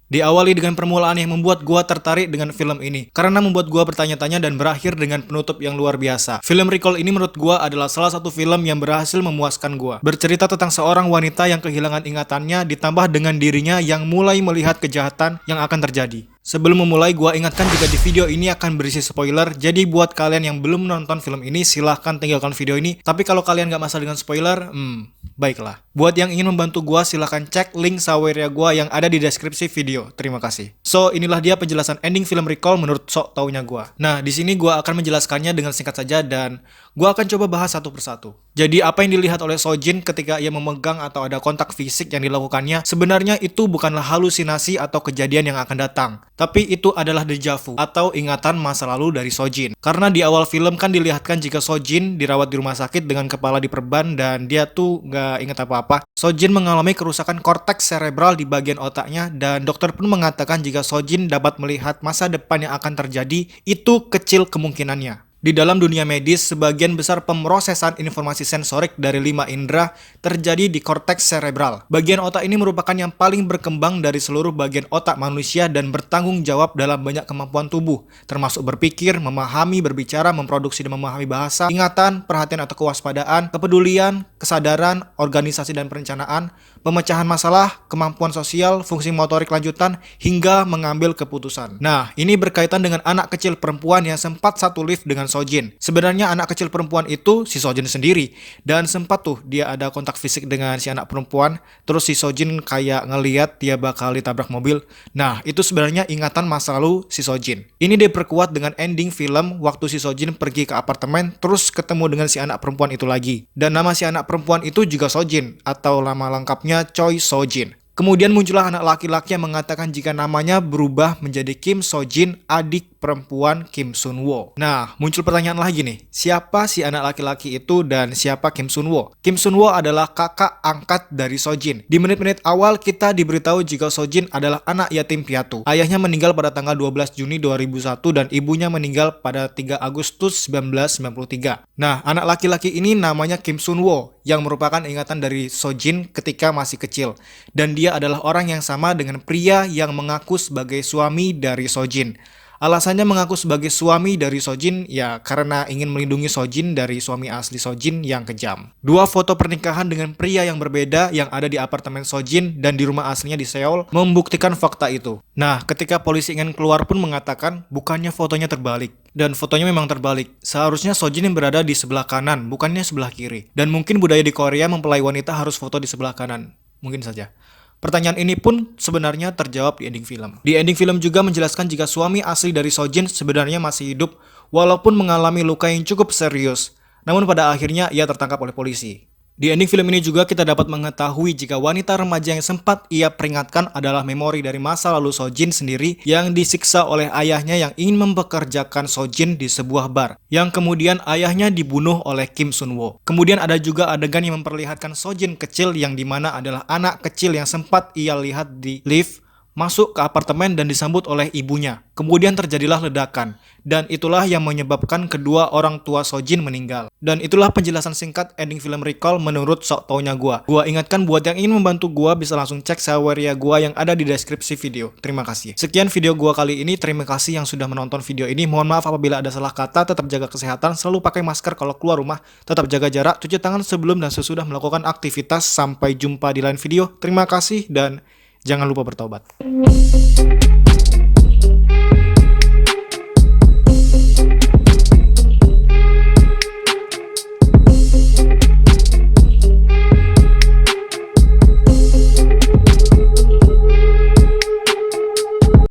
Diawali dengan permulaan yang membuat gua tertarik dengan film ini, karena membuat gua bertanya-tanya dan berakhir dengan penutup yang luar biasa. Film Recall ini menurut gua adalah salah satu film yang berhasil memuaskan gua. Bercerita tentang seorang wanita yang kehilangan ingatannya ditambah dengan dirinya yang mulai melihat kejahatan yang akan terjadi. Sebelum memulai, gua ingatkan jika di video ini akan berisi spoiler, jadi buat kalian yang belum menonton film ini, silahkan tinggalkan video ini. Tapi kalau kalian gak masalah dengan spoiler, baiklah. Buat yang ingin membantu gua, silahkan cek link Saweria gua yang ada di deskripsi video. Terima kasih. So, inilah dia penjelasan ending film Recall menurut sok taunya gua. Nah, di sini gua akan menjelaskannya dengan singkat saja dan gua akan coba bahas satu persatu. Jadi, apa yang dilihat oleh Sojin ketika ia memegang atau ada kontak fisik yang dilakukannya, sebenarnya itu bukanlah halusinasi atau kejadian yang akan datang. Tapi itu adalah deja vu atau ingatan masa lalu dari Sojin. Karena di awal film kan dilihatkan jika Sojin dirawat di rumah sakit dengan kepala diperban dan dia tuh nggak ingat apa-apa. Sojin mengalami kerusakan korteks cerebral di bagian otaknya dan dokter pun mengatakan jika Sojin dapat melihat masa depan yang akan terjadi, itu kecil kemungkinannya. Di dalam dunia medis, sebagian besar pemrosesan informasi sensorik dari 5 indera terjadi di korteks cerebral. Bagian otak ini merupakan yang paling berkembang dari seluruh bagian otak manusia dan bertanggung jawab dalam banyak kemampuan tubuh, termasuk berpikir, memahami, berbicara, memproduksi dan memahami bahasa, ingatan, perhatian atau kewaspadaan, kepedulian, kesadaran, organisasi dan perencanaan, pemecahan masalah, kemampuan sosial, fungsi motorik lanjutan, hingga mengambil keputusan. Nah, ini berkaitan dengan anak kecil perempuan yang sempat satu lift dengan Sojin. Sebenarnya anak kecil perempuan itu si Sojin sendiri, dan sempat tuh dia ada kontak fisik dengan si anak perempuan, terus si Sojin kayak ngeliat dia bakal ditabrak mobil. Nah, itu sebenarnya ingatan masa lalu si Sojin. Ini diperkuat dengan ending film waktu si Sojin pergi ke apartemen terus ketemu dengan si anak perempuan itu lagi. Dan nama si anak perempuan itu juga Sojin, atau nama lengkapnya Choi Sojin. Kemudian muncullah anak laki-laki yang mengatakan jika namanya berubah menjadi Kim Sojin, adik perempuan Kim Sunwo. Nah, muncul pertanyaan lagi nih, siapa si anak laki-laki itu dan siapa Kim Sunwo? Kim Sunwo adalah kakak angkat dari Sojin. Di menit-menit awal kita diberitahu jika Sojin adalah anak yatim piatu. Ayahnya meninggal pada tanggal 12 Juni 2001 dan ibunya meninggal pada 3 Agustus 1993. Nah, anak laki-laki ini namanya Kim Sunwo yang merupakan ingatan dari Sojin ketika masih kecil. Dan dia adalah orang yang sama dengan pria yang mengaku sebagai suami dari Sojin. Alasannya mengaku sebagai suami dari Sojin ya karena ingin melindungi Sojin dari suami asli Sojin yang kejam. Dua foto pernikahan dengan pria yang berbeda yang ada di apartemen Sojin dan di rumah aslinya di Seoul membuktikan fakta itu. Nah, ketika polisi ingin keluar pun mengatakan bukannya fotonya terbalik. Dan fotonya memang terbalik. Seharusnya Sojin yang berada di sebelah kanan, bukannya sebelah kiri. Dan mungkin budaya di Korea mempelai wanita harus foto di sebelah kanan. Mungkin saja. Pertanyaan ini pun sebenarnya terjawab di ending film. Di ending film juga menjelaskan jika suami asli dari Sojin sebenarnya masih hidup walaupun mengalami luka yang cukup serius. Namun pada akhirnya ia tertangkap oleh polisi. Di ending film ini juga kita dapat mengetahui jika wanita remaja yang sempat ia peringatkan adalah memori dari masa lalu Sojin sendiri yang disiksa oleh ayahnya yang ingin mempekerjakan Sojin di sebuah bar, yang kemudian ayahnya dibunuh oleh Kim Sunwo. Kemudian ada juga adegan yang memperlihatkan Sojin kecil yang dimana adalah anak kecil yang sempat ia lihat di lift masuk ke apartemen dan disambut oleh ibunya. Kemudian terjadilah ledakan, dan itulah yang menyebabkan kedua orang tua Sojin meninggal. Dan itulah penjelasan singkat ending film Recall menurut sok taunya gua. Gua ingatkan buat yang ingin membantu gua bisa langsung cek Saweria gua yang ada di deskripsi video. Terima kasih. Sekian video gua kali ini, terima kasih yang sudah menonton video ini. Mohon maaf apabila ada salah kata, tetap jaga kesehatan, selalu pakai masker kalau keluar rumah, tetap jaga jarak, cuci tangan sebelum dan sesudah melakukan aktivitas. Sampai jumpa di lain video. Terima kasih dan jangan lupa bertobat.